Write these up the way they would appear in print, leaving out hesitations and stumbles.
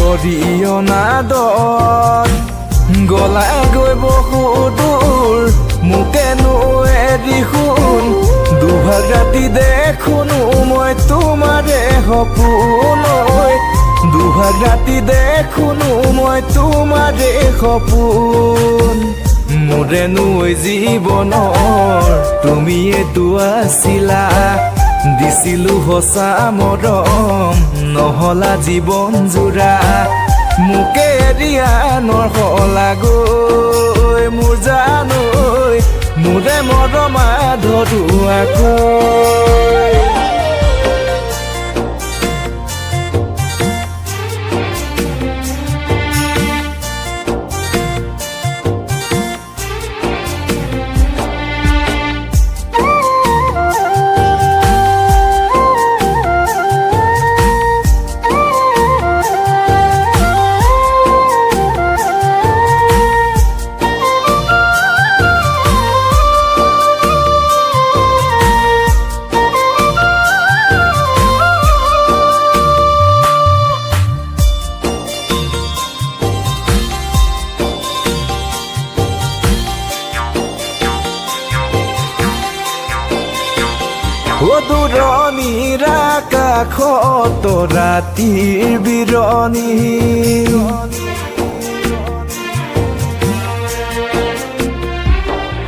কৰি অনাদৰ গলাই গৈ বহুদূৰ মোকেনো এৰি শুন দুভাগ ৰাতি দেখোনো মই তোমাৰে সপোন দুভাগ ৰাতি দেখোনো মই তোমাৰে সপোন মোৰেনো জীৱনৰ তুমিয়েতো আছিলা দিছিলো সঁচা মৰম নহলা জীৱন জোৰা মোকে এৰি আনৰ শলাগৈ মোৰ জানৈ মোৰে মৰম আধৰুৱাকৈ দূৰণিৰ আকাশত ৰাতিৰ বিৰণি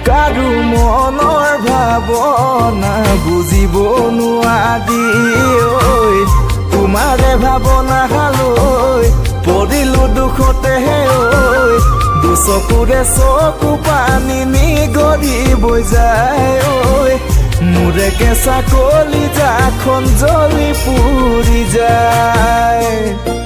কাৰো মনৰ ভাৱনা বুজিব নোৱাৰি তোমাৰে ভাৱনা হালৈ পৰিলো দুখতে দুচকুৰে চকু পানী নিগৰি বৈ যায় মোৰে কেঁচা কলিজাখন জ্বলি পুৰি যায়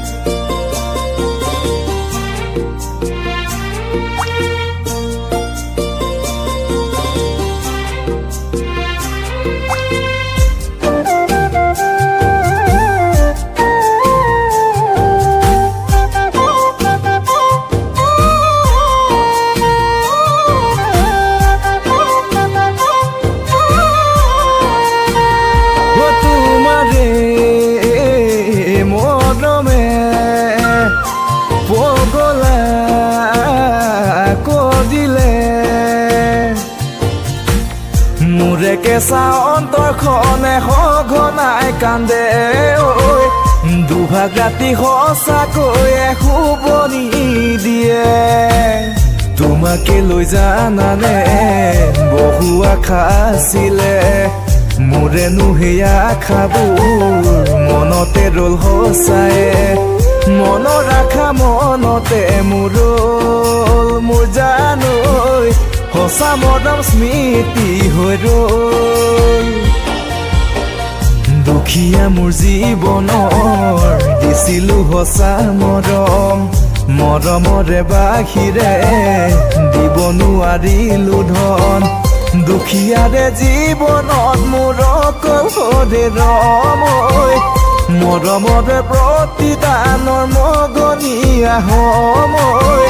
পগলা কৰিলে মোৰে কেঁচা অন্তৰখনে সঘনাই কান্দে দুভাগ ৰাতি সঁচাকৈ শুবনি দিয়ে তোমাকে লৈ জানানে বহু আশা আছিলে মোৰেনো সেই আশাবোৰ মনতে ৰল সঁচায়ে মনৰ আশা মনতে মোৰ জানৈ সঁচা মৰম স্মৃতি হৈ ৰল দুখীয়া মোৰ জীৱনৰ দিছিলো সঁচা মৰম মৰমৰে বাহিৰে দিব নোৱাৰিলো ধন দুখীয়াৰে জীৱনত মোৰ অকলশৰে ৰমৈ মৰমৰে প্ৰতিদানৰ মগনীয়া সময়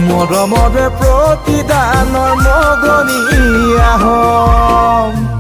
মৰমৰে প্ৰতিদানৰ মগনীয়া হম